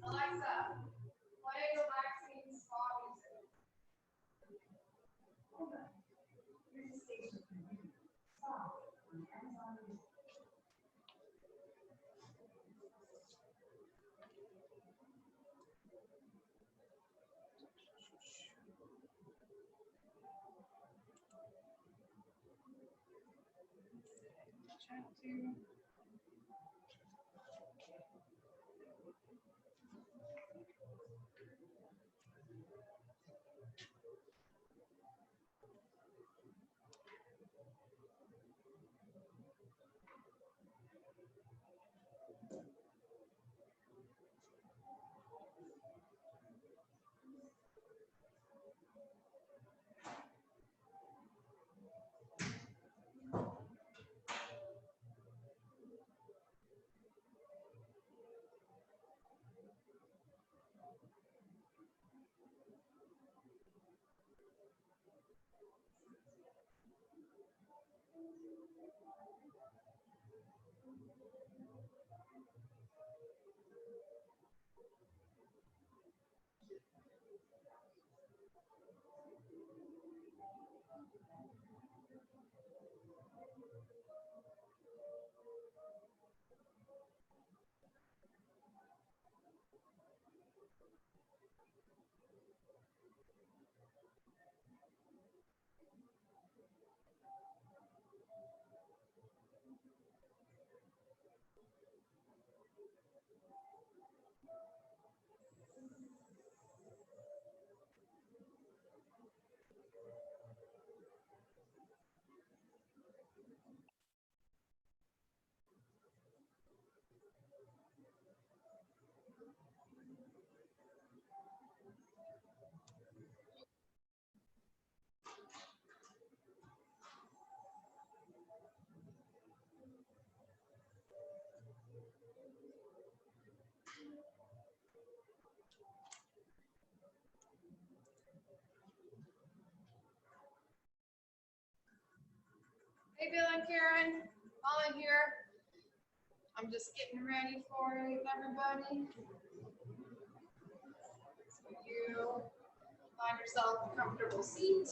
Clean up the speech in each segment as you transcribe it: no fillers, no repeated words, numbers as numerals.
Alexa, play relaxing spa music. Here's the station. Spa on Amazon Music. Chat to. Hey, Bill and Karen, Paula here. I'm just getting ready for everybody. So you find yourself a comfortable seat.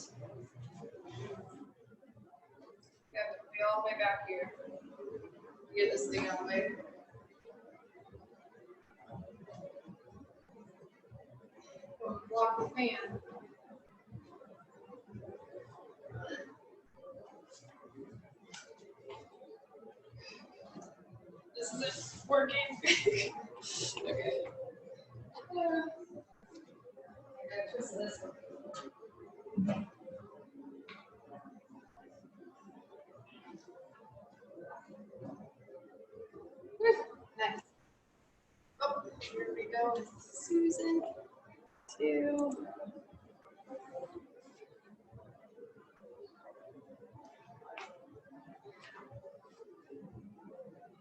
You have to be all the way back here. Get this thing out of the way. Don't block the fan. Is this working? Okay. I gotta twist this one. Nice. Oh, here we go. Susan. 2.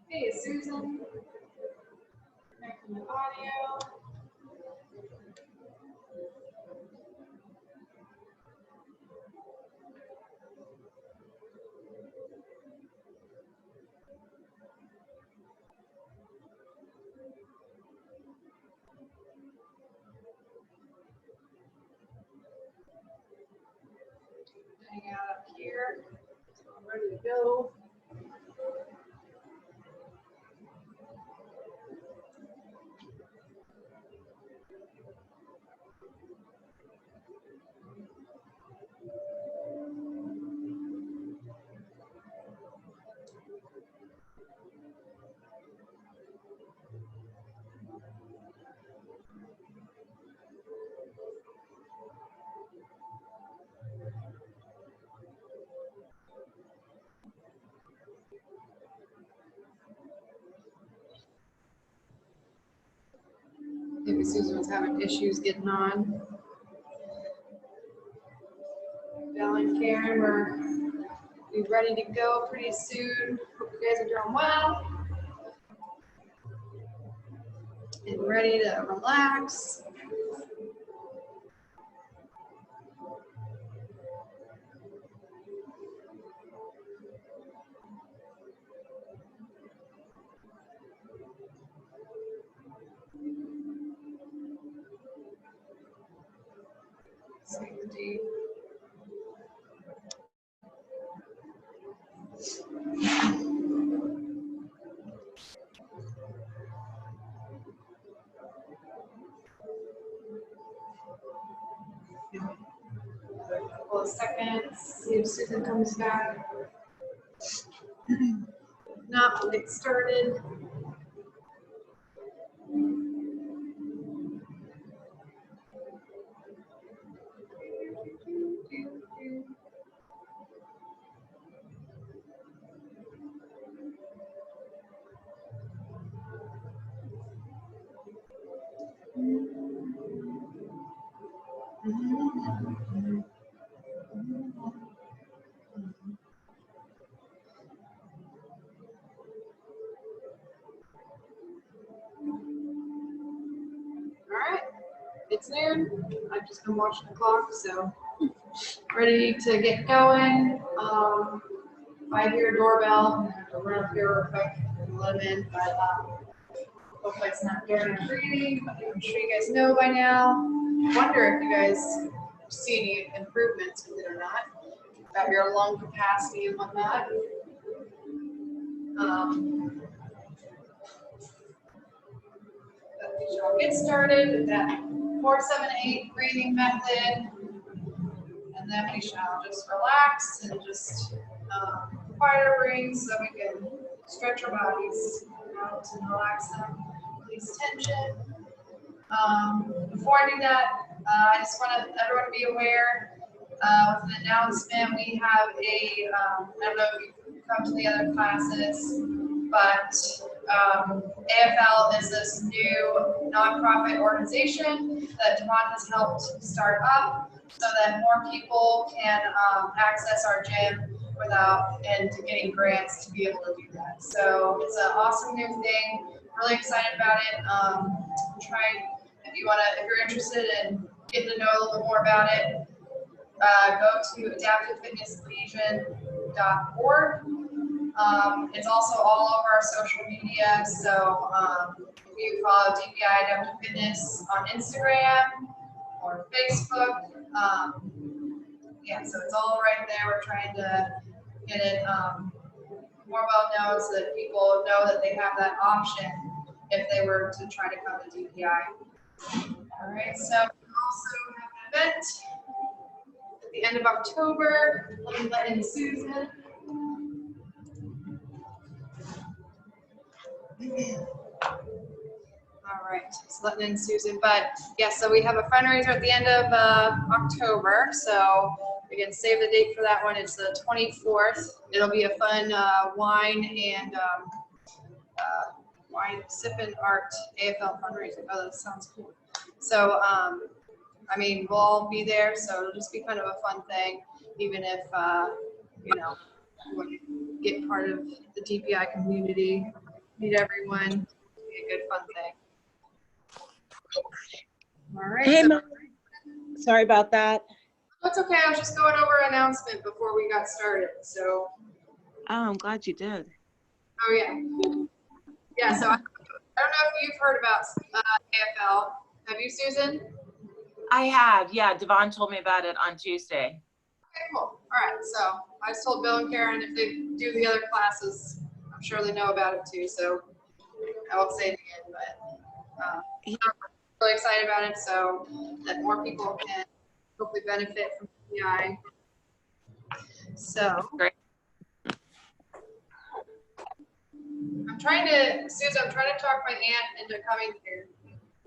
Hey, Susan. Connecting the audio. Hang out up here. So I'm ready to go. Maybe Susan was having issues getting on. Bill and Karen, we're be ready to go pretty soon. Hope you guys are doing well and ready to relax. A couple of seconds, see if Susan comes back. No, we'll get started. All right, it's noon. I've just been watching the clock, so ready to get going. If I hear a doorbell, I have to run up here real quick and let him in, but hopefully it's not during a reading, but I'm sure you guys know by now. I wonder if you guys see any improvements with it or not, about your lung capacity and whatnot. But we shall get started with that 4-7-8 breathing method, and then we shall just relax and just quiet our brains so we can stretch our bodies out and relax them, release tension. Before I do that, I just want everyone to be aware with an announcement. We have a, I don't know if you've come to the other classes, but AFL is this new nonprofit organization that Devon has helped start up so that more people can access our gym without and getting grants to be able to do that. So it's an awesome new thing. Really excited about it. If you're interested in getting to know a little bit more about it, go to adaptiveFitnessLegion.org. It's also all over our social media. So if you follow DPI Adaptive Fitness on Instagram or Facebook, yeah, so it's all right there. We're trying to get it more well known so that people know that they have that option if they were to try to come to DPI. All right, so we also have an event at the end of October. Let me let in Susan. All right, so letting in Susan. But yeah, so we have a fundraiser at the end of October. So again, save the date for that one. It's the 24th. It'll be a fun wine and wine sipping art AFL fundraiser. Oh, that sounds cool. So I mean, we'll all be there, so it'll just be kind of a fun thing, even if you know, you want to get part of the DPI community, meet everyone, it'll be a good fun thing. All right. Hey, So, Mom. Sorry about that. that's okay. I was just going over an announcement before we got started. So. Oh, I'm glad you did. Oh yeah. Yeah. So I don't know if you've heard about AFL. Have you, Susan? I have, yeah. Devon told me about it on Tuesday. Okay, cool. All right. So I just told Bill and Karen if they do the other classes, I'm sure they know about it too. So I won't say it again, but I'm really excited about it so that more people can hopefully benefit from DPI. So Great. I'm trying to talk my aunt into coming here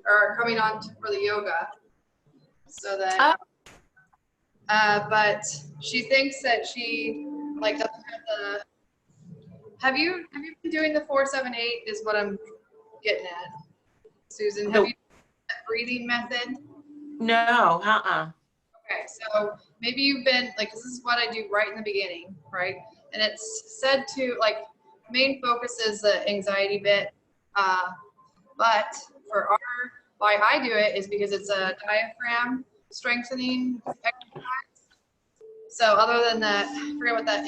or coming on for the yoga so that but she thinks that she like doesn't have the have you been doing the 4-7-8 is what I'm getting at, Susan. Have you done that breathing method? No, Okay, so maybe you've been like, this is what I do right in the beginning, right? And it's said to like, main focus is the anxiety bit, but for why I do it is because it's a diaphragm strengthening exercise. So other than that, I forget what that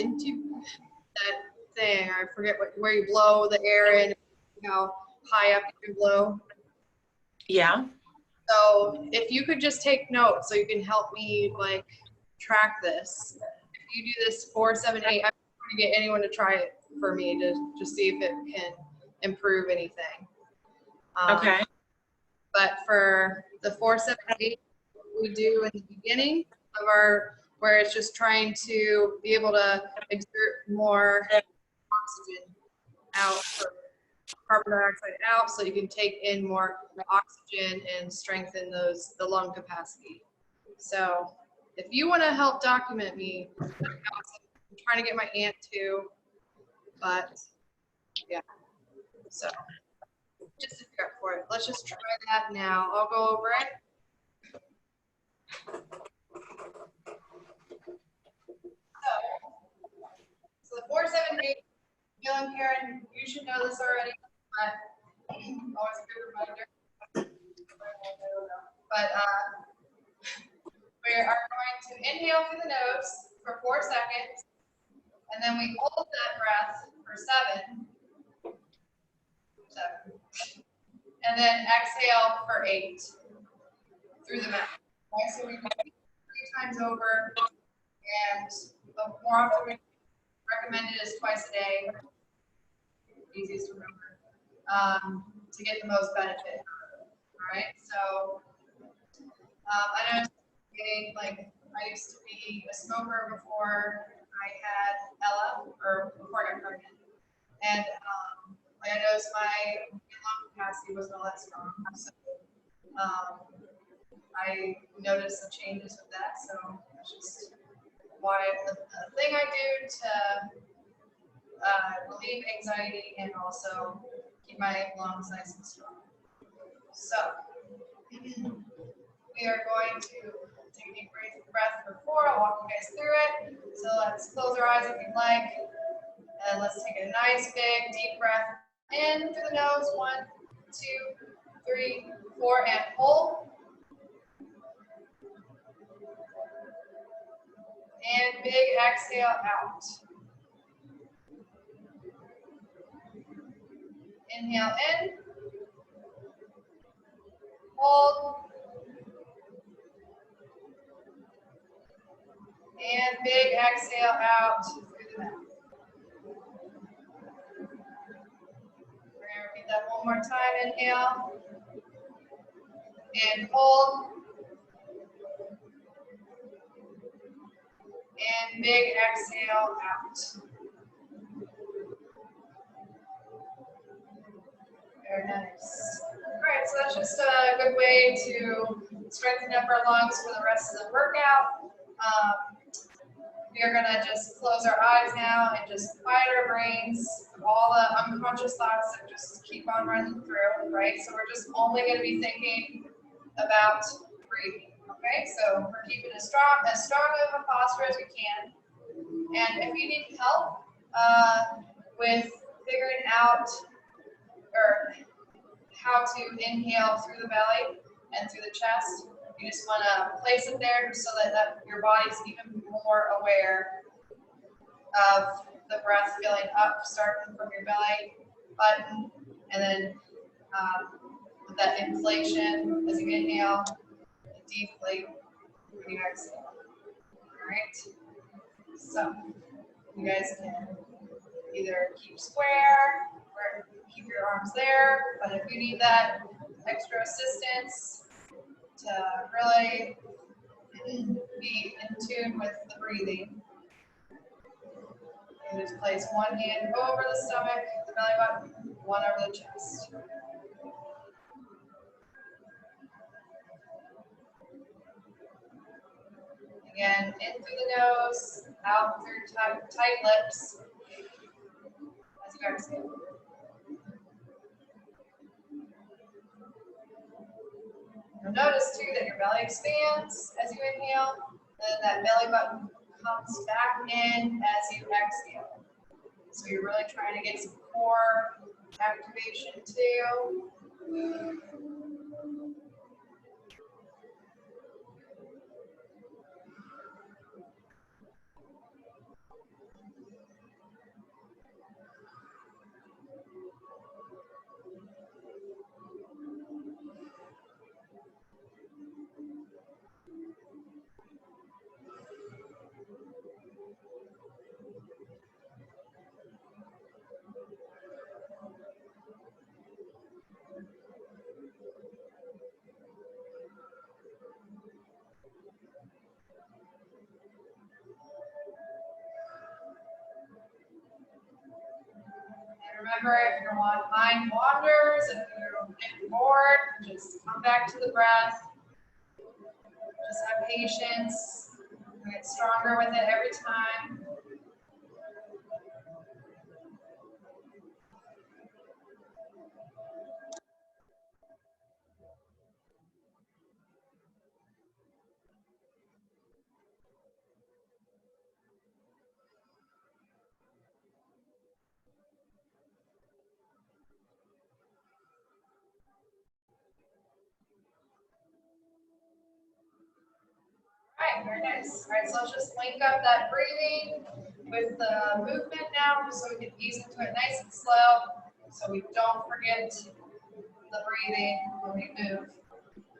thing, I forget where you blow the air in, how high up you can blow. yeah. So if you could just take notes so you can help me like track this. If you do this 4-7-8, I'm trying to get anyone to try it for me to see if it can improve anything. Okay. But for the 478, we do in the beginning of our, where it's just trying to be able to exert more oxygen out, carbon dioxide out, so you can take in more oxygen and strengthen the lung capacity. So if you want to help document me, I'm trying to get my aunt to, but yeah. So just a prep for it. Let's just try that now. I'll go over it. So the 478, Gillian, Karen, you should know this already, but always a good reminder. But we are going to inhale through the nose for 4 seconds, and then we hold that breath for 7, and then exhale for 8 through the mouth. Okay, so we do it 3 times over, and the more often we recommend it is twice a day. Easiest to remember, to get the most benefit. All right, so I know like I used to be a smoker before I had Ella, or before I got pregnant, and I noticed my lung capacity wasn't all that strong. So I noticed some changes with that. So that's just why the thing I do to relieve anxiety and also keep my lungs nice and strong. So we are going to take a deep breath for 4. I'll walk you guys through it. So let's close our eyes if you'd like. And let's take a nice big deep breath in through the nose. 1, 2, 3, 4, and hold. And big exhale out. Inhale in. Hold. And big exhale out through the mouth. We're going to repeat that one more time. Inhale. And hold. And big exhale out. Very nice. All right, so that's just a good way to strengthen up our lungs for the rest of the workout. We are gonna just close our eyes now and just quiet our brains of all the unconscious thoughts that just keep on running through, right? So we're just only gonna be thinking about breathing, okay? So we're keeping as strong of a posture as we can. And if you need help with figuring out or how to inhale through the belly and through the chest, you just want to place it there so that your body's even more aware of the breath filling up, starting from your belly button, and then with that inflation as you inhale, deflate when you exhale. All right. So you guys can either keep square or keep your arms there, but if you need that extra assistance to really be in tune with the breathing, you just place one hand over the stomach, the belly button, one over the chest. Again, in through the nose, out through tight lips as you exhale. You'll notice too that your belly expands as you inhale, and that belly button comes back in as you exhale. So you're really trying to get some core activation too. Remember, if your mind wanders, if you get bored, just come back to the breath. Just have patience. You get stronger with it every time. All right, very nice. All right, so let's just link up that breathing with the movement now, just so we can ease into it nice and slow, so we don't forget the breathing when we move,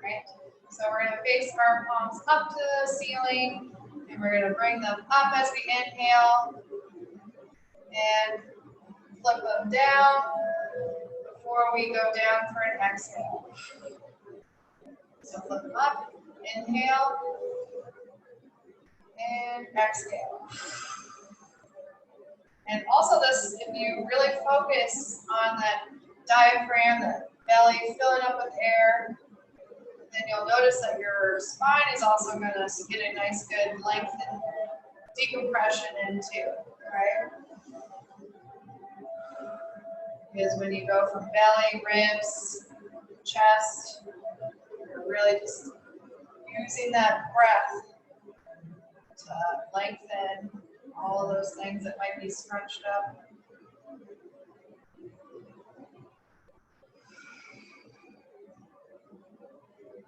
right? So we're gonna face our palms up to the ceiling, and we're gonna bring them up as we inhale, and flip them down before we go down for an exhale. So flip them up, inhale, and exhale. And also this, if you really focus on that diaphragm, the belly filling up with air, then you'll notice that your spine is also going to get a nice good length and decompression into, right? Because when you go from belly, ribs, chest, you're really just using that breath to lengthen all of those things that might be scrunched up.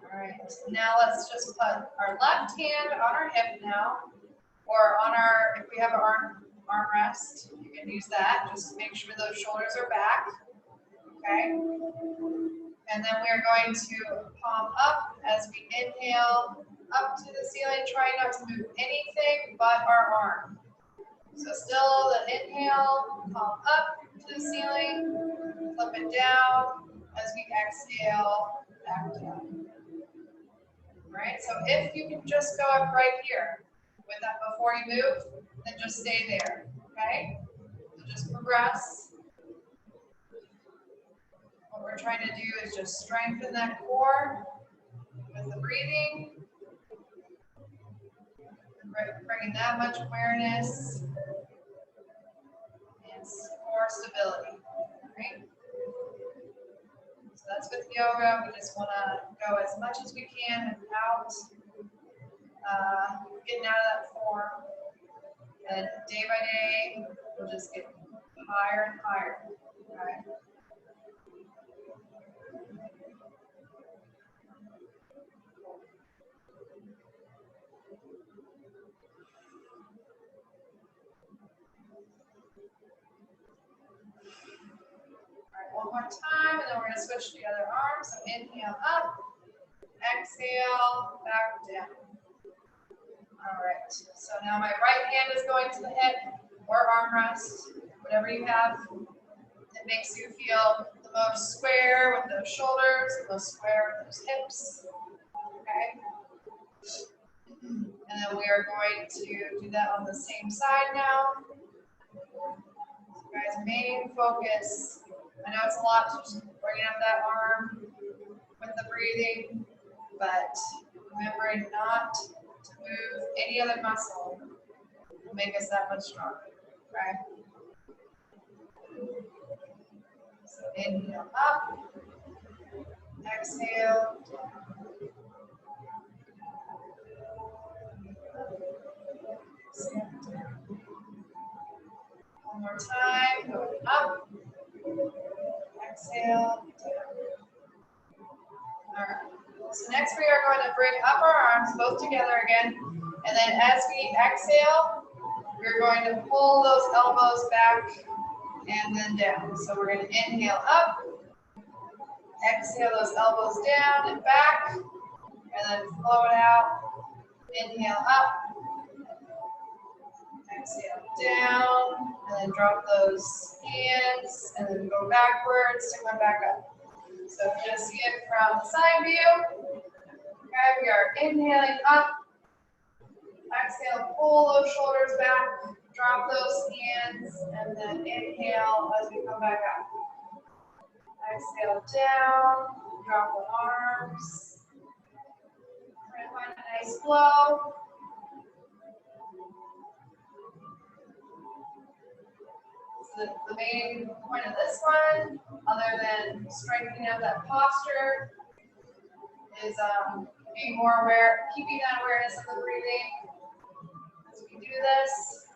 All right, now let's just put our left hand on our hip now, or on our, if we have an armrest, you can use that. Just make sure those shoulders are back, okay? And then we're going to palm up as we inhale up to the ceiling. Try not to move anything but our arm. So still the inhale, palm up to the ceiling, flip it down as we exhale, back down. Right? So if you can just go up right here with that before you move, then just stay there. Okay? So just progress. What we're trying to do is just strengthen that core with the breathing. Bringing that much awareness and core stability. Right? So that's with yoga. We just want to go as much as we can without getting out of that form. And day by day, we'll just get higher and higher. Okay? One more time, and then we're going to switch to the other arm. So inhale up, exhale, back down. All right, so now my right hand is going to the hip or armrest, whatever you have that makes you feel the most square with those shoulders, the most square with those hips. Okay. And then we are going to do that on the same side now. So guys, main focus. I know it's a lot to just bring up that arm with the breathing, but remembering not to move any other muscle will make us that much stronger, right? So inhale up, exhale down. One more time, going up. Exhale, down. All right. So next we are going to bring up our arms both together again. And then as we exhale, we're going to pull those elbows back and then down. So we're going to inhale up, exhale those elbows down and back, and then flow it out. Inhale up, exhale down, and then drop those hands, and then go backwards to come back up. So if you just see it from the side view, okay, we are inhaling up, exhale, pull those shoulders back, Drop those hands and then inhale as we come back up. Exhale down, drop the arms. Try to find a nice flow. So the main point of this one, other than strengthening up that posture, is being more aware, keeping that awareness of the breathing as we do this.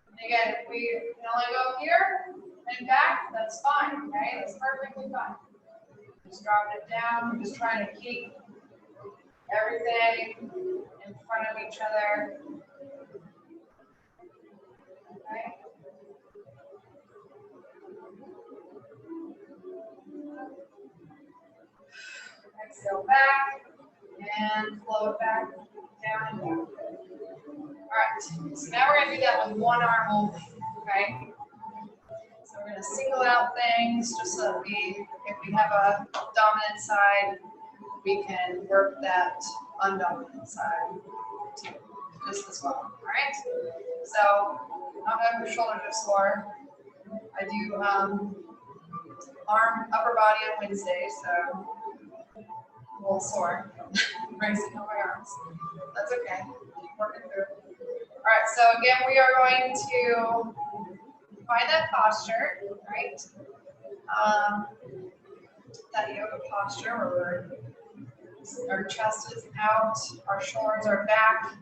And again, if we can only go here and back, that's fine, okay? That's perfectly fine. Just drop it down. We're just trying to keep everything in front of each other. Okay? Exhale back and flow it back down and down. All right, so now we're going to do that with one arm only, okay? So we're going to single out things just so that if we have a dominant side, we can work that undominant side too, just as well, all right? So I'm going to shoulder to sore. I do upper body on Wednesday, so a little sore, bracing on my arms. That's okay, working through. All right, so again, we are going to find that posture, right? That yoga posture where our chest is out, our shoulders are back,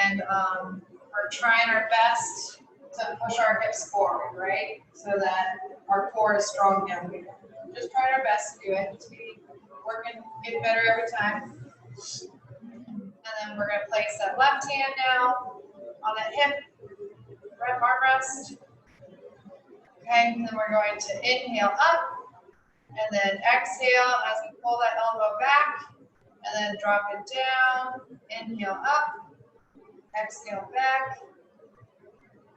and we're trying our best to push our hips forward, right? So that our core is strong down here. Just trying our best to do it, to be working, get better every time. And then we're going to place that left hand now on that hip, right armrest. Okay, and then we're going to inhale up, and then exhale as we pull that elbow back, and then drop it down, inhale up, exhale back,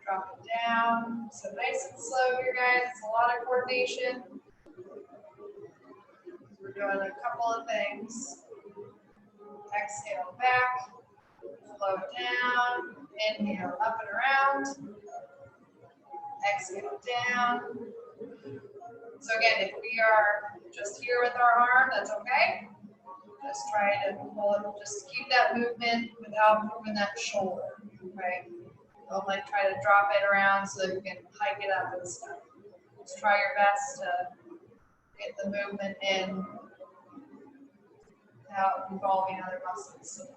drop it down. So nice and slow here, guys. It's a lot of coordination. We're doing a couple of things. Exhale back, flow down, inhale up and around, exhale down. So again, if we are just here with our arm, that's okay. Just try to pull it, just keep that movement without moving that shoulder, right? Don't like try to drop it around so that you can hike it up and stuff. Just try your best to get the movement in without involving other muscles.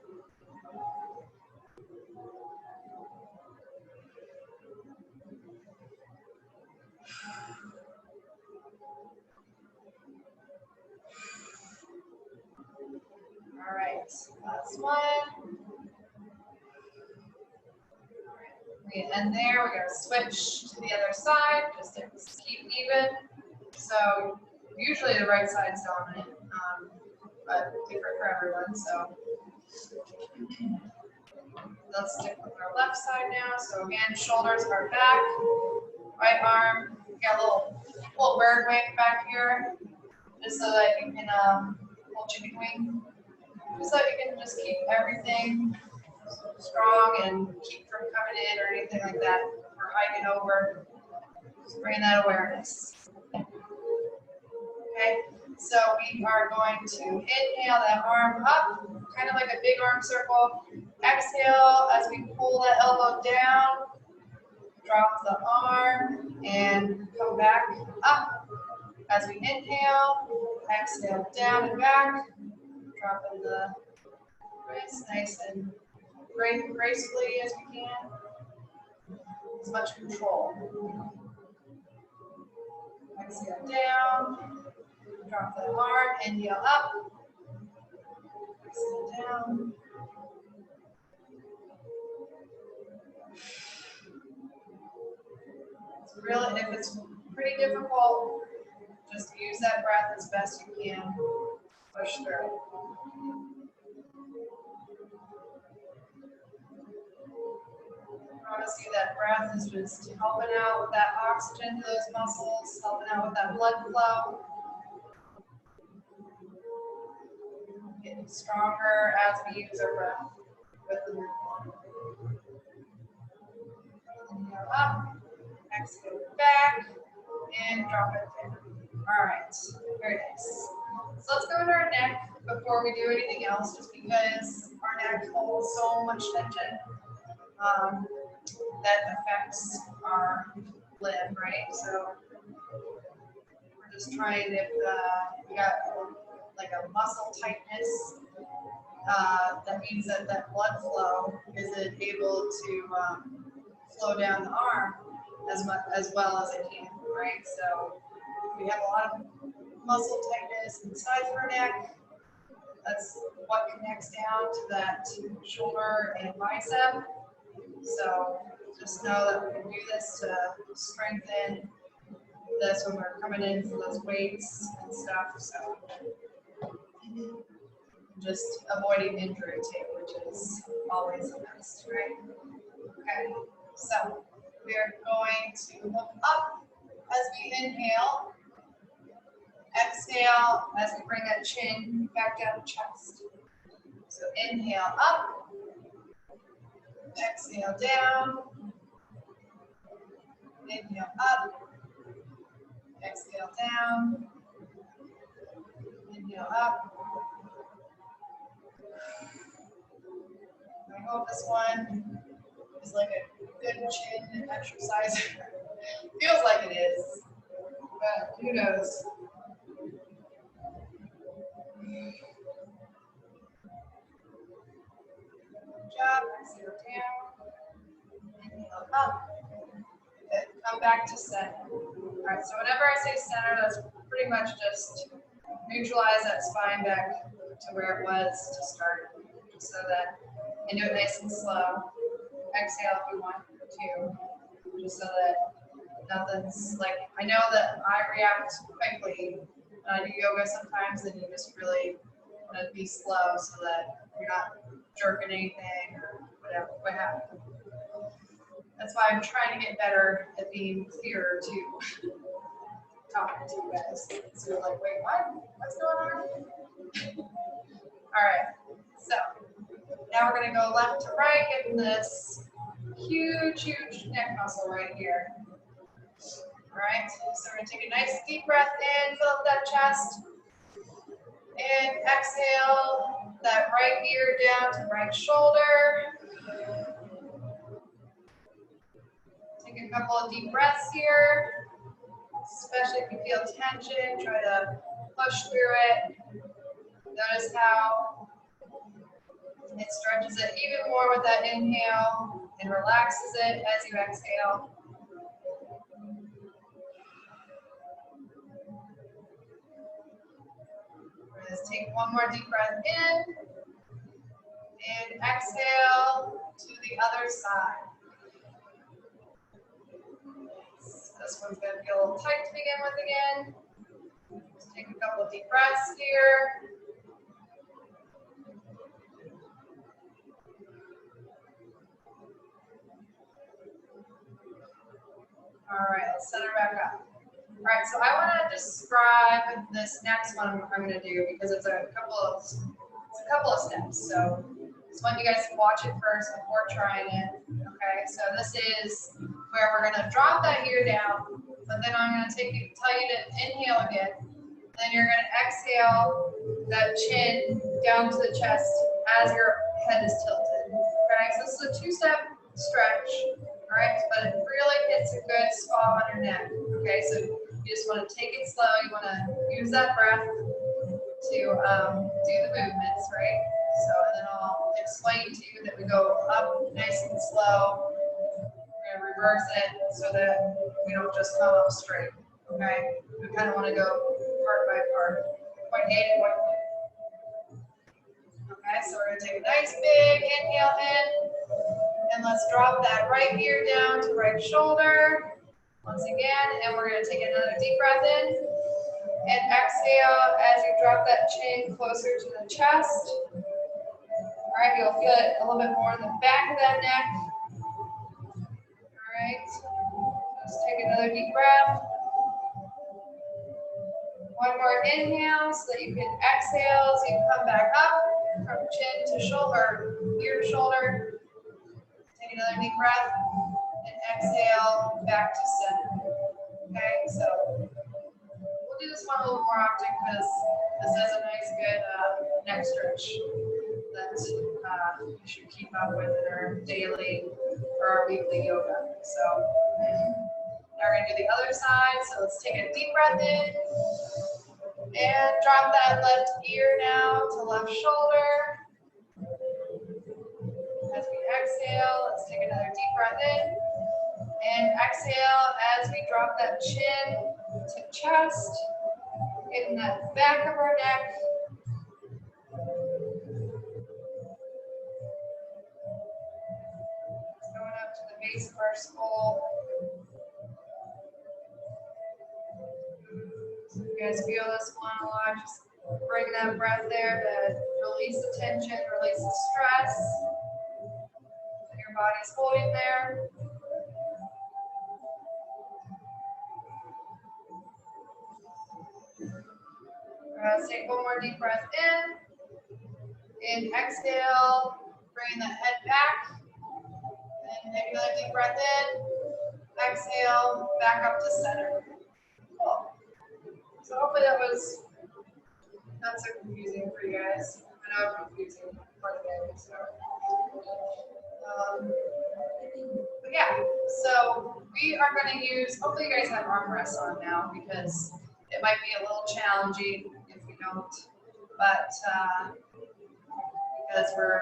All right, last one. We end there. We're going to switch to the other side just to keep even. So usually the right side's dominant, but different for everyone. So let's stick with our left side now. So again, shoulders are back, right arm. Got a little bird wing back here, just so that you can little chicken wing, just so you can just keep everything strong and keep from coming in or anything like that, or hiking over. Just bring that awareness. Okay, so we are going to inhale that arm up, kind of like a big arm circle. Exhale as we pull that elbow down, drop the arm, and come back up. As we inhale, exhale down and back, dropping the wrist nice and gracefully as we can. As much control. Exhale down, drop the arm, inhale up, exhale down. It's really, if it's pretty difficult, just use that breath as best you can. Push through. Promise you that breath is just helping out with that oxygen to those muscles, helping out with that blood flow. Getting stronger as we use our breath with the movement. Inhale up, exhale back, and drop it down. All right, very nice. So let's go into our neck before we do anything else, just because our neck holds so much tension that affects our limb, right? So we're just trying, if we got like a muscle tightness, that means that that blood flow isn't able to flow down the arm as well as it can, right? So we have a lot of muscle tightness inside of our neck. That's what connects down to that shoulder and bicep. So just know that we can do this to strengthen this when we're coming in for those weights and stuff. So just avoiding injury too, which is always the best, right? Okay, so we are going to look up as we inhale. Exhale as we bring that chin back down the chest. So inhale up, exhale down, inhale up, exhale down, inhale up. I hope this one is like a good chin exercise. Feels like it is, but who knows? Good job. Exhale down. Inhale up. Good. Come back to center. All right. So whenever I say center, that's pretty much just neutralize that spine back to where it was to start, just so that and do it nice and slow. Exhale if you want to, just so that nothing's like. I know that I react quickly when I do yoga sometimes, and you just really want to be slow so that you're not jerking anything or whatever, what happened. That's why I'm trying to get better at being clearer to talking to you guys. So you're like, wait, what? What's going on? All right, so now we're going to go left to right, getting this huge neck muscle right here. All right, so we're going to take a nice deep breath in, fill up that chest. And exhale that right ear down to right shoulder. Take a couple of deep breaths here, especially if you feel tension, try to push through it. Notice how it stretches it even more with that inhale and relaxes it as you exhale. Just take one more deep breath in and exhale to the other side. This one's going to feel a little tight to begin with again. Just take a couple of deep breaths here. All right, let's center back up. All right, so I want to describe this next one I'm going to do because it's a couple of steps. So just want you guys to watch it first before trying it. Okay, so this is where we're going to drop that ear down, but then I'm going to tell you to inhale again. Then you're going to exhale that chin down to the chest as your head is tilted. Okay, so this is a two-step stretch. All right, but it really hits a good spot on your neck. Okay, so you just want to take it slow. You want to use that breath to do the movements, right? So then I'll explain to you that we go up nice and slow. We're going to reverse it so that we don't just come up straight. Okay, we kind of want to go part by part. Point A to point B. Okay, so we're going to take a nice big inhale in. And let's drop that right ear down to right shoulder. Once again, and we're going to take another deep breath in. And exhale as you drop that chin closer to the chest. All right, you'll feel it a little bit more in the back of that neck. All right, let's take another deep breath. One more inhale so that you can exhale so you can come back up from chin to shoulder, ear to shoulder. Take another deep breath and exhale, back to center. Okay, so we'll do this one a little more often because this is a nice, good neck stretch that you should keep up with in our daily or our weekly yoga. So now we're going to do the other side. So let's take a deep breath in and drop that left ear now to left shoulder. As we exhale, let's take another deep breath in and exhale as we drop that chin to chest, getting that back of our neck. Going up to the base of our skull. So you guys feel this one a lot, just bring that breath there to release the tension, release the stress that your body's holding there. Let's take one more deep breath in. And exhale, bring the head back. And take another deep breath in. Exhale, back up to center. Cool. So hopefully that was not so confusing for you guys. I know I'm confusing part of it. So, but yeah, so we are going to use, hopefully you guys have arm rests on now because it might be a little challenging if you don't, but because we're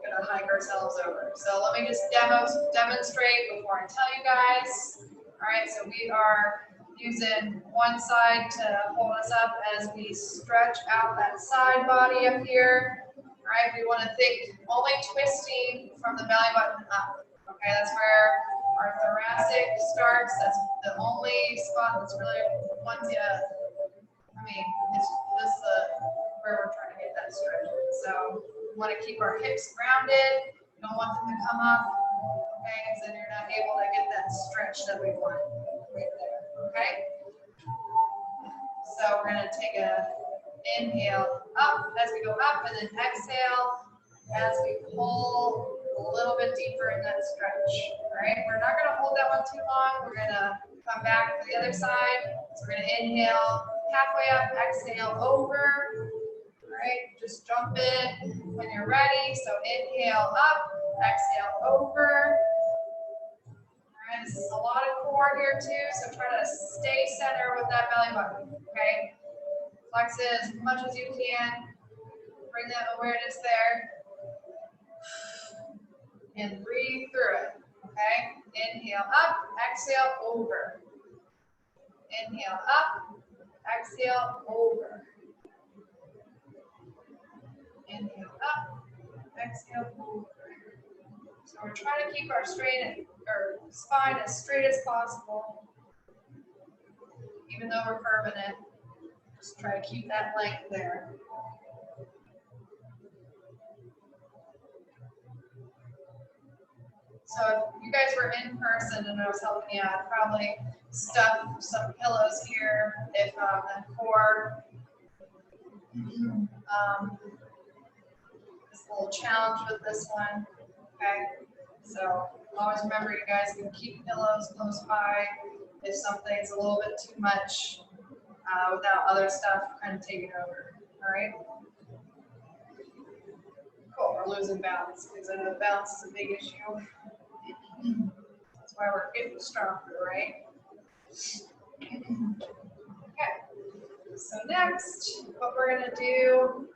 going to hike ourselves over. So let me just demonstrate before I tell you guys. All right, so we are using one side to hold us up as we stretch out that side body up here. All right, we want to think only twisting from the belly button up. Okay, that's where our thoracic starts. That's the only spot that's really, once you, this is where we're trying to get that stretch. So we want to keep our hips grounded. We don't want them to come up. Okay, because then you're not able to get that stretch that we want right there. Okay. So we're going to take a inhale up as we go up, and then exhale as we pull a little bit deeper in that stretch. All right, we're not going to hold that one too long. We're going to come back to the other side. So we're going to inhale halfway up, exhale over. All right, just jump in when you're ready. So inhale up, exhale over. All right, this is a lot of core here too, so try to stay center with that belly button. Okay, flex it as much as you can. Bring that awareness there. And breathe through it. Okay, inhale up, exhale over. Inhale up, exhale over. Inhale up, exhale over. So we're trying to keep our spine as straight as possible. Even though we're curving it, just try to keep that length there. So if you guys were in person and I was helping you, I'd probably stuff some pillows here if that core is a little challenge with this one. Okay, so always remember you guys can keep pillows close by if something's a little bit too much without other stuff kind of taking over. All right. Cool. We're losing balance because I know balance is a big issue. That's why we're getting stronger, right? Okay. So next, what we're going to do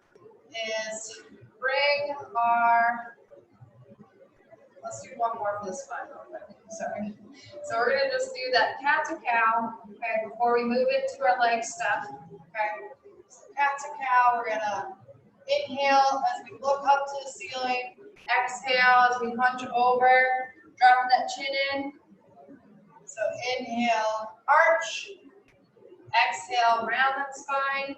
is bring our, let's do one more for this fun real quick. Sorry. So we're going to just do that cat to cow, okay, before we move into our leg stuff. Okay. So cat to cow, we're going to inhale as we look up to the ceiling. Exhale as we hunch over, dropping that chin in. So inhale, arch. Exhale, round that spine.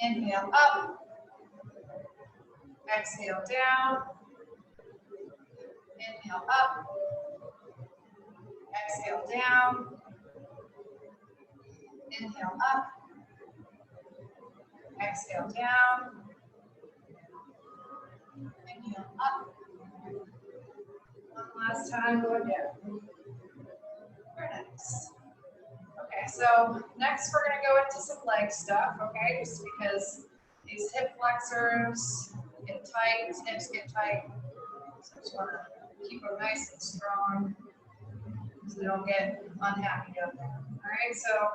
Inhale up. Exhale down. Inhale up. Exhale down. Inhale up. Exhale down. Inhale up. One One last time, go again. Very nice. Okay, so next we're gonna go into some leg stuff, okay? Just because these hip flexors get tight, hips get tight. So I just wanna keep them nice and strong so they don't get unhappy down there. All right, so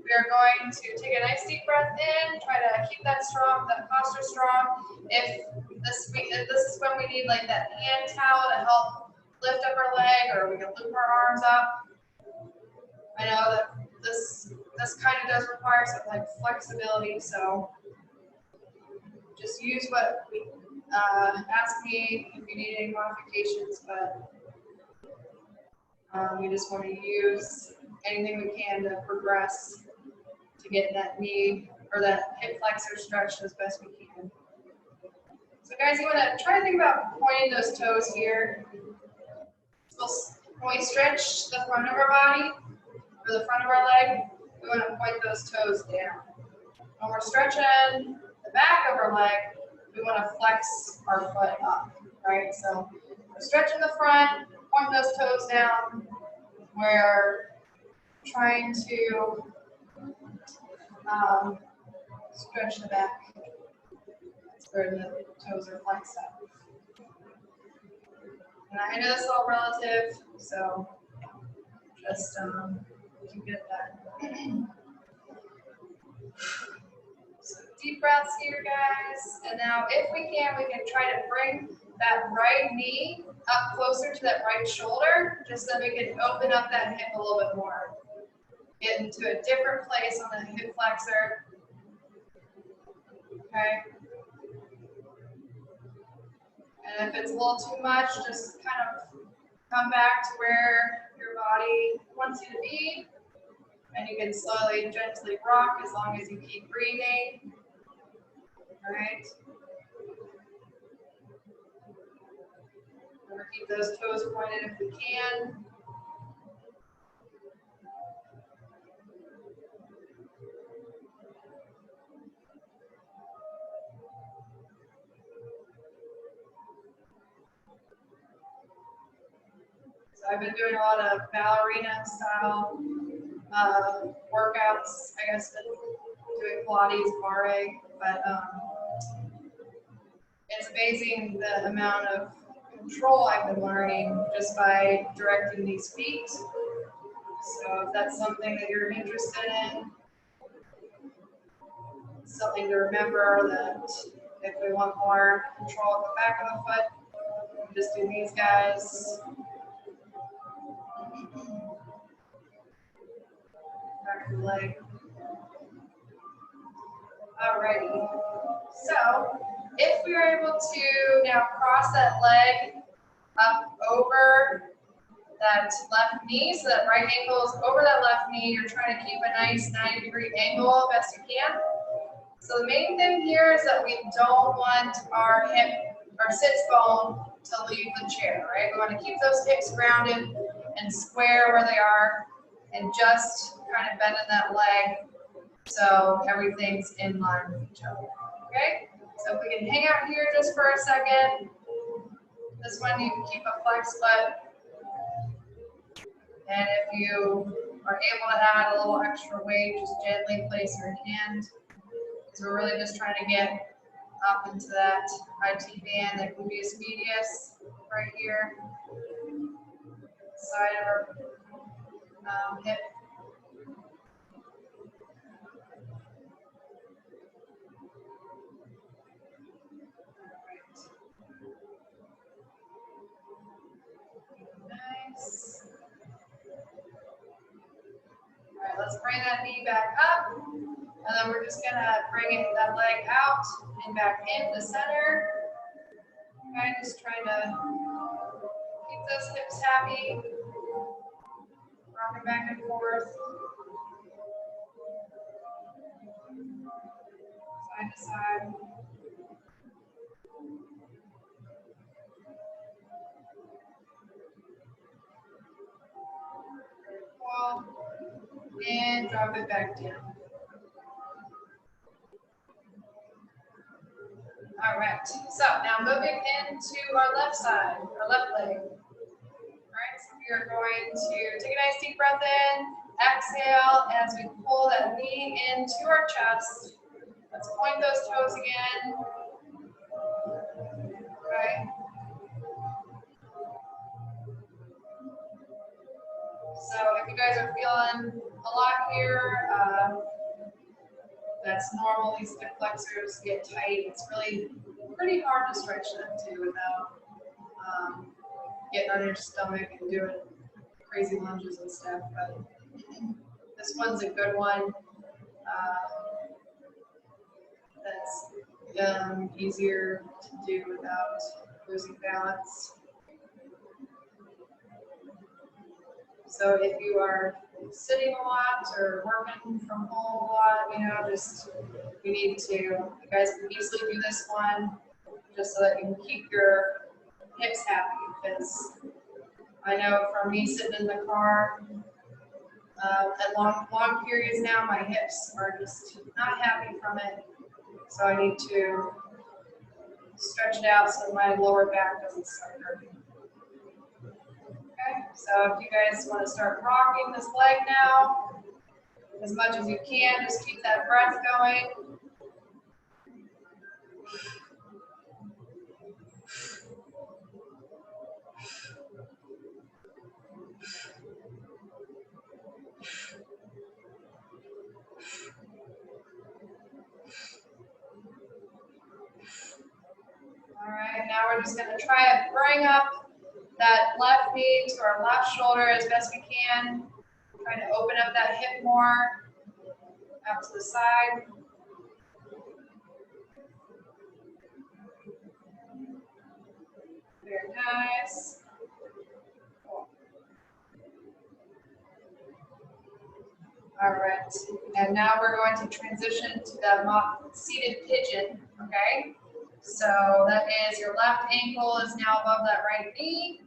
we are going to take a nice deep breath in, try to keep that strong, that posture strong. If this is when we need like that hand towel to help lift up our leg, or we can loop our arms up. I know that this kind of does require some like flexibility, so just use what ask me if you need any modifications, but we just want to use anything we can to progress to get that knee or that hip flexor stretched as best we can. So guys, you want to try to think about pointing those toes here. So when we stretch the front of our body, or the front of our leg, we want to point those toes down. When we're stretching the back of our leg, we want to flex our foot up, right? So we're stretching the front, point those toes down. We're trying to stretch the back. That's where the toes are flexed up. And I know this is all relative, so just keep it at that. So deep breaths here, guys. And now if we can try to bring that right knee up closer to that right shoulder, just so we can open up that hip a little bit more. Get into a different place on the hip flexor. Okay. And if it's a little too much, just kind of come back to where your body wants you to be. And you can slowly, gently rock as long as you keep breathing. All right. Remember, keep those toes pointed if we can. So I've been doing a lot of ballerina style workouts, I guess, doing Pilates, barre, but it's amazing the amount of control I've been learning just by directing these feet. So if that's something that you're interested in, something to remember that if we want more control at the back of the foot, we just do these guys. Back of the leg. Alrighty. So if we are able to now cross that leg up over that left knee, so that right ankle is over that left knee, you're trying to keep a nice 90-degree angle best you can. So the main thing here is that we don't want our sits bone to leave the chair, right? We want to keep those hips grounded and square where they are, and just kind of bending that leg so everything's in line with each other, okay? So if we can hang out here just for a second. This one you can keep a flex foot. And if you are able to add a little extra weight, just gently place your hand. So we're really just trying to get up into that IT band, that gluteus medius right here. Side of our hip. Nice. All right, let's bring that knee back up. And then we're just gonna bring that leg out and back in the center. Okay, just trying to keep those hips happy. Rocking back and forth. Side to side. Cool. And drop it back down. All right, so now moving into our left side, our left leg. are going to take a nice deep breath in, exhale as we pull that knee into our chest. Let's point those toes again. Okay. So if you guys are feeling a lot here, that's normal. These hip flexors get tight. It's really pretty hard to stretch them too without getting on your stomach and doing crazy lunges and stuff. But this one's a good one. That's easier to do without losing balance. So if you are sitting a lot or working from home a lot, just you need to, you guys can easily do this one just so that you can keep your hips happy, because I know for me sitting in the car at long periods now, my hips are just not happy from it. So I need to stretch it out so my lower back doesn't start hurting. Okay, so if you guys want to start rocking this leg now, as much as you can, just keep that breath going. All right, now we're just going to try to bring up that left knee to our left shoulder as best we can. Trying to open up that hip more out to the side. Very nice. Cool. All right, and now we're going to transition to the seated pigeon, okay? So that is your left ankle is now above that right knee.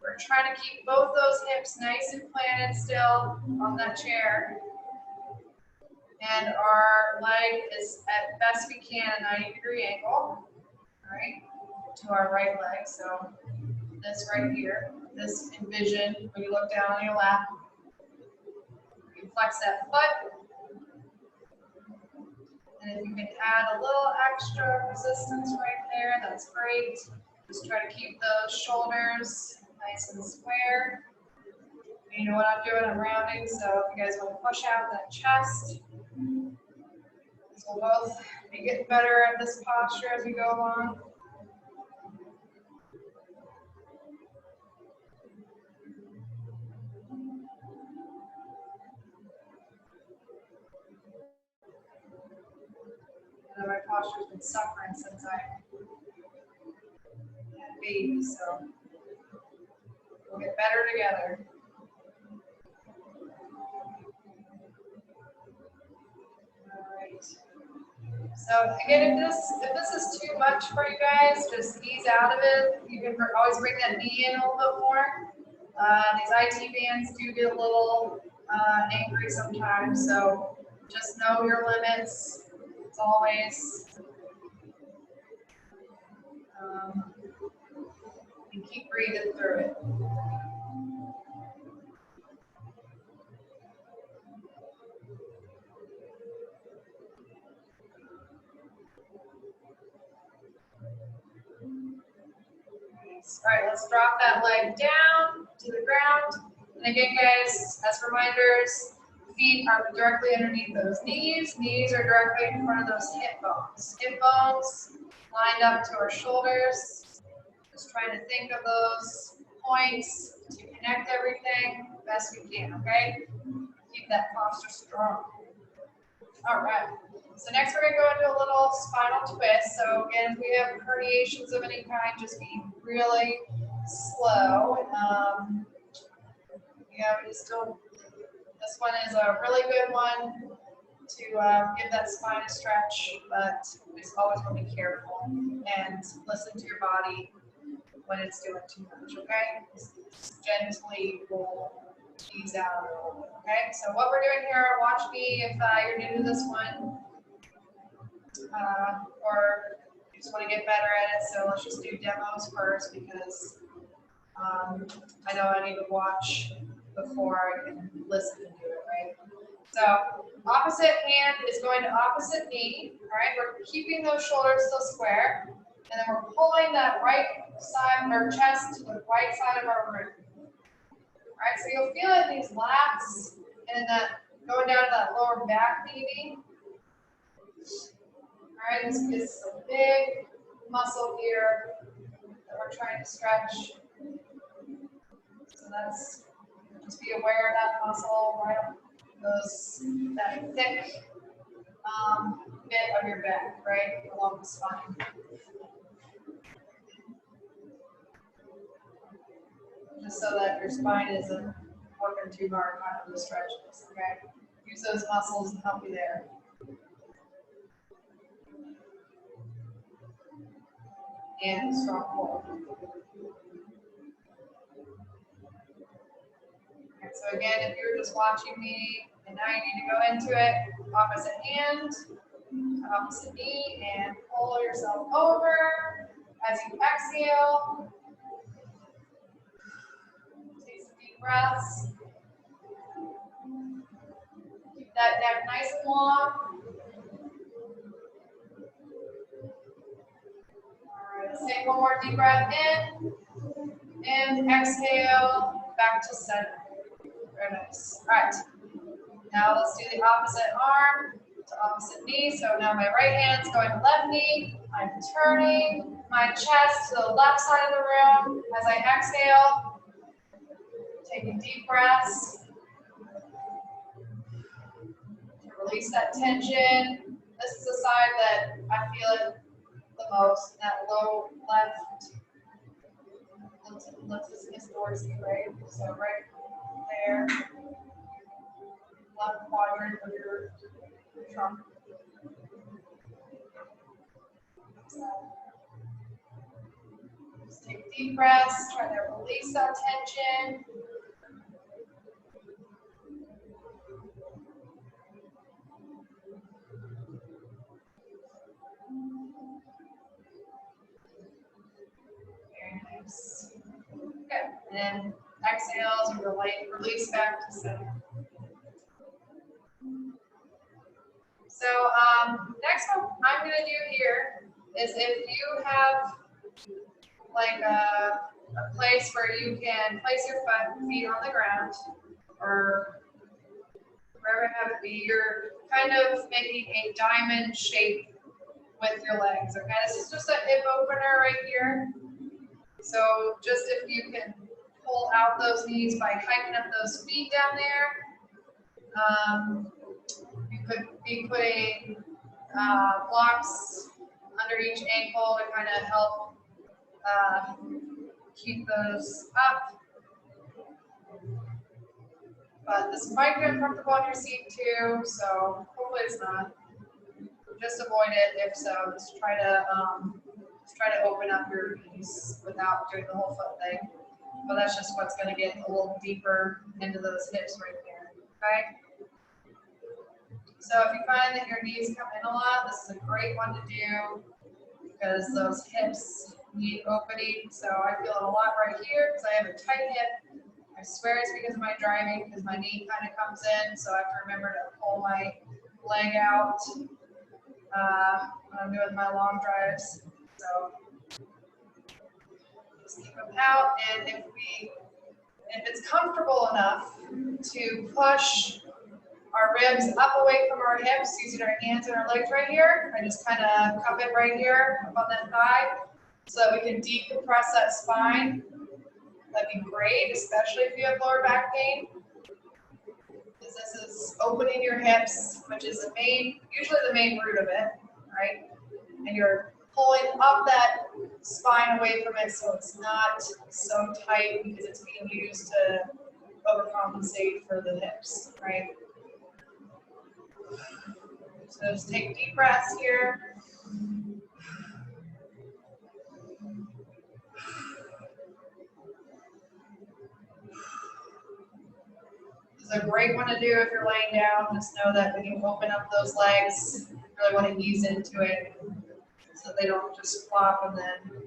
We're trying to keep both those hips nice and planted still on that chair. And our leg is at best we can a 90-degree angle, all right, to our right leg. So this right here, this envision when you look down on your lap, you flex that foot. And if you can add a little extra resistance right there, that's great. Just try to keep those shoulders nice and square. And you know what I'm doing? I'm rounding, so if you guys want to push out that chest, we'll both be getting better at this posture as we go along. And my posture's been suffering since I had a baby, so we'll get better together. All right. So again, if this is too much for you guys, just ease out of it. You can always bring that knee in a little bit more. These IT bands do get a little angry sometimes, so just know your limits. It's always and keep breathing through it. All right, let's drop that leg down to the ground. And again, guys, as reminders, feet are directly underneath those knees. Knees are directly in front of those hip bones. Hip bones lined up to our shoulders. Just trying to think of those points to connect everything best we can, okay? Keep that posture strong. All right. So next we're going to go into a little spinal twist. So again, if we have herniations of any kind, just be really slow. We just don't, this one is a really good one to give that spine a stretch, but we just always want to be careful and listen to your body when it's doing too much, okay? Just gently roll these out a little bit, okay? So what we're doing here, watch me if you're new to this one, or you just want to get better at it. So let's just do demos first because I know I need to watch before I can listen and do it, right? So opposite hand is going to opposite knee, all right? We're keeping those shoulders still square, and then we're pulling that right side of our chest to the right side of our root. All right, so you'll feel it in these lats and that going down to that lower back maybe. All right, this is a big muscle here that we're trying to stretch. So that's, just be aware of that muscle right up that thick bit of your back, right, along the spine. Just so that your spine isn't working too hard on the stretches, okay? Use those muscles to help you there. And strong pull. Okay, so again, if you're just watching me, and now you need to go into it, opposite hand, opposite knee, and pull yourself over as you exhale. Take some deep breaths. Keep that neck nice and long. All right, take one more deep breath in, and exhale back to center. Very nice. All right. Now let's do the opposite arm to opposite knee. So now my right hand's going to left knee. I'm turning my chest to the left side of the room as I exhale. Taking deep breaths to release that tension. This is the side that I feel it the most, that low left. Let's just towards you, right? So right there. Left quadrant of your trunk. So just take deep breaths, try to release that tension. Very nice. Good. And then exhales and release back to center. So next one I'm going to do here is if you have like a place where you can place your feet on the ground or wherever you have it be, you're kind of making a diamond shape with your legs. Okay, this is just a hip opener right here. So just if you can pull out those knees by hiking up those feet down there. You could be putting blocks under each ankle to kind of help keep those up. But this might get uncomfortable on your seat too, so hopefully it's not. Just avoid it if so. Just try to open up your knees without doing the whole foot thing. But that's just what's going to get a little deeper into those hips right there. Okay. So if you find that your knees come in a lot, this is a great one to do because those hips need opening. So I feel it a lot right here because I have a tight hip. I swear it's because of my driving because my knee kind of comes in. So I have to remember to pull my leg out when I'm doing my long drives. So just keep them out. And if it's comfortable enough to push our ribs up away from our hips using our hands and our legs right here. I just kind of cup it right here up on that thigh so that we can decompress that spine. That'd be great, especially if you have lower back pain. Because this is opening your hips, which is usually the main root of it, right? And you're pulling up that spine away from it so it's not so tight because it's being used to overcompensate for the hips, right? So just take deep breaths here. This is a great one to do if you're laying down. Just know that when you open up those legs, you really want to ease into it so they don't just flop and then,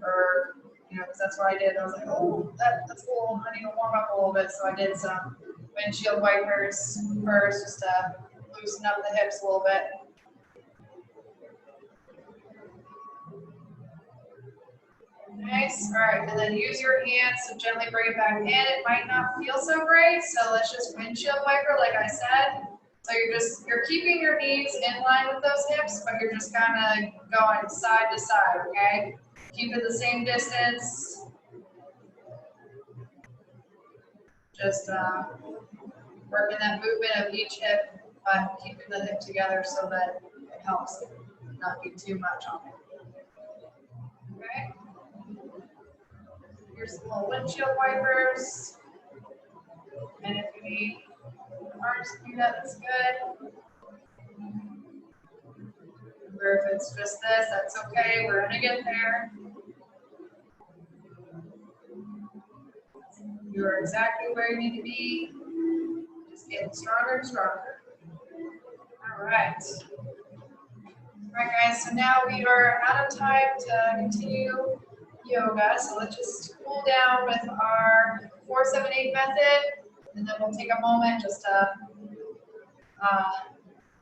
or you know, because that's what I did. I was like, oh, that's cool. I need to warm up a little bit. So I did some windshield wipers first, just to loosen up the hips a little bit. Nice. All right, and then use your hands to gently bring it back in. It might not feel so great, so let's just windshield wiper, like I said. So you're keeping your knees in line with those hips, but you're just kind of going side to side, okay? Keep it the same distance. Just working that movement of each hip, but keeping the hip together so that it helps not be too much on it. Okay? Here's some little windshield wipers. And if you need arms to do that, that's good. Or if it's just this, that's okay. We're gonna get there. You're exactly where you need to be. Just getting stronger and stronger. All right. All right, guys, so now we are out of time to continue yoga. So let's just cool down with our 4-7-8 method, and then we'll take a moment just to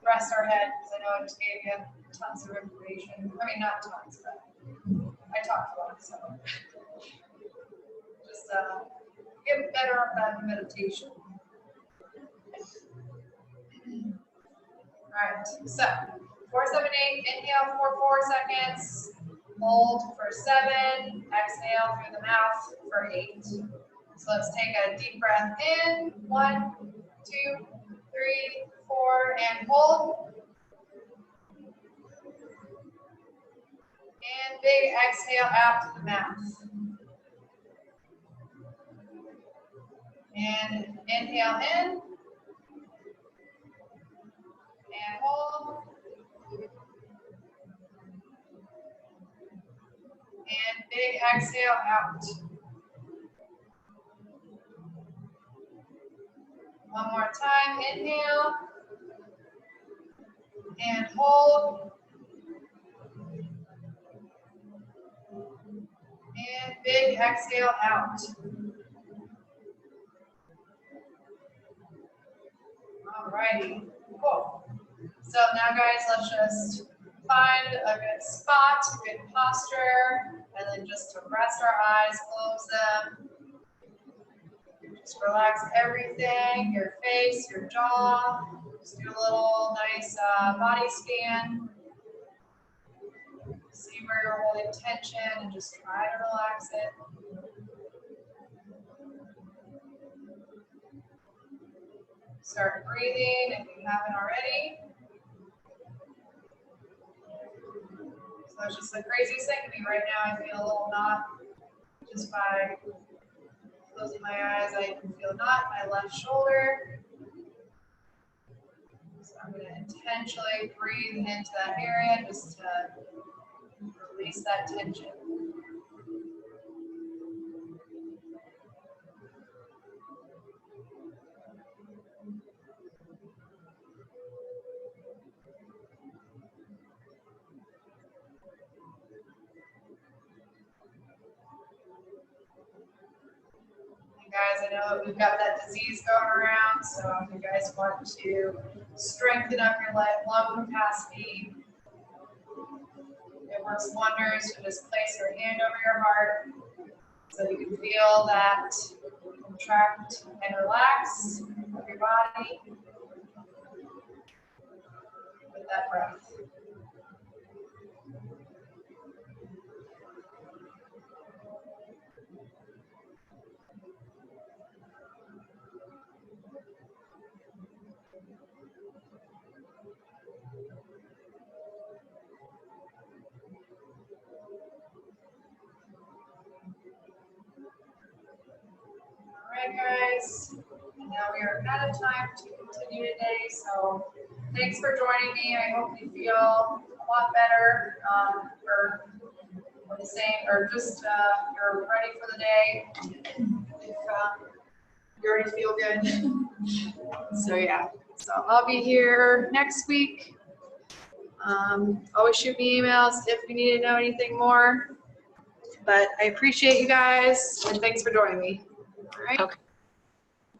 rest our head, because I know I just gave you tons of information. I mean, not tons, but I talked a lot, so just get better at that meditation. All right, so 4-7-8, inhale for 4 seconds, hold for 7, exhale through the mouth for 8. So let's take a deep breath in, 1, 2, 3, 4, and hold. And big exhale out to the mouth. And inhale in. And hold. And big exhale out. One more time, inhale. And hold. And big exhale out. All righty, cool. So now guys, let's just find a good spot, good posture, and then just to rest our eyes, close them. Just relax everything, your face, your jaw. Just do a little nice body scan. See where you're holding tension and just try to relax it. Start breathing if you haven't already. So it's just the craziest thing to me right now. I feel a little knot just by closing my eyes. I can feel a knot in my left shoulder. So I'm going to intentionally breathe into that area just to release that tension. Guys, I know that we've got that disease going around, so if you guys want to strengthen up your lung capacity, it works wonders to just place your hand over your heart so you can feel that contract and relax of your body with that breath. Alright guys, and now we are out of time to continue today, so thanks for joining me. I hope you feel a lot better or the same, or just you're ready for the day if you already feel good. So yeah, so I'll be here next week. Always shoot me emails if you need to know anything more. But I appreciate you guys and thanks for joining me. All right. Okay.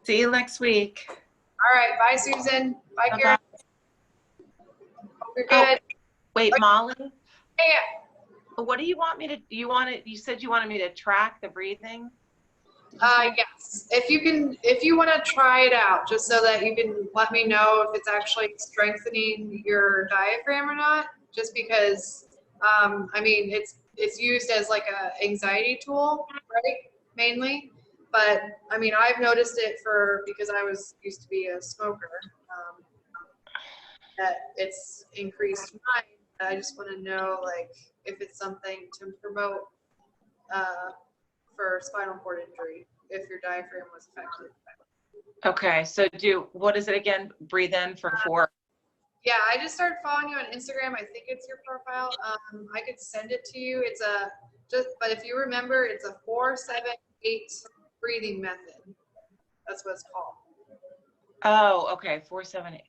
See you next week. All right. Bye, Susan. Bye, Bye-bye. Karen. Hope you're Oh. good. Wait, Molly, Yeah. what do you want me to, you said you wanted me to track the breathing? Yes. If you want to try it out, just so that you can let me know if it's actually strengthening your diaphragm or not. Just because, I mean, it's used as like a anxiety tool, right? Mainly, but I mean, I've noticed it because I used to be a smoker. That it's increased mine. I just want to know, like, if it's something to promote for spinal cord injury if your diaphragm was affected. Okay, so what is it again? Breathe in for 4. Yeah, I just started following you on Instagram. I think it's your profile. I could send it to you. But if you remember, it's a 4-7-8 breathing method. That's what it's called. Oh, okay, 478.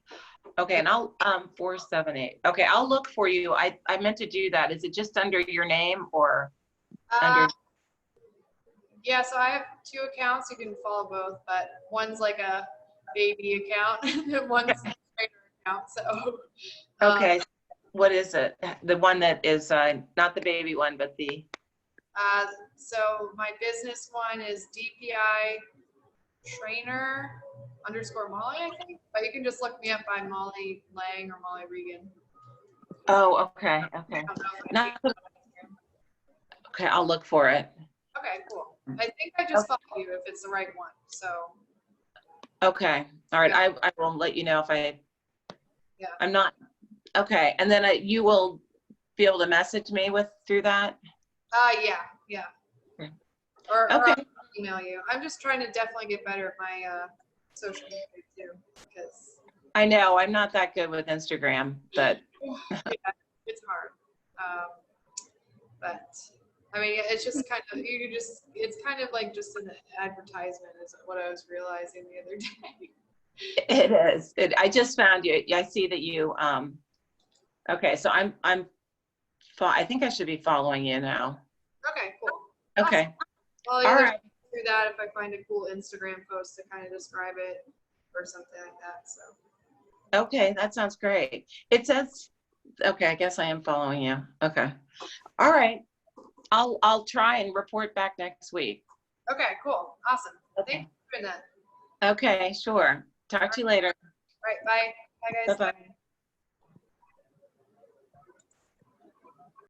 Okay, and I'll 478. Okay, I'll look for you. I meant to do that. Is it just under your name or under? Yeah, so I have 2 accounts. You can follow both, but one's like a baby account and one's a trainer account. So Okay, what is it? The one that is not the baby one, but the. so my business one is DPI trainer _ Molly, I think. But you can just look me up by Molly Lang or Molly Regan. Oh, okay, okay. I don't know if I Not, changed it. okay, I'll look for it. Okay, cool. I think I just followed you if it's the right one. So Okay, all right. I will let you know if yeah. I'm not. Okay, and then you will be able to message me through that. Yeah. Okay. Or Okay. I'll email you. I'm just trying to definitely get better at my social media too, because I know I'm not that good with Instagram, but yeah, it's hard. But I mean, it's just kind of it's kind of like just an advertisement is what I was realizing the other day. it is. I just found you. I see that you. Okay, so I think I should be following you now. Okay, cool. Okay. Awesome. Well, All either right. do that if I find a cool Instagram post to kind of describe it or something like that. So Okay, that sounds great. It says. Okay, I guess I am following you. Okay. All right. I'll try and report back next week. okay, cool, awesome. Okay. Thank you for doing that. Okay, sure. Talk to you later. All right, bye. Bye, guys. Bye-bye.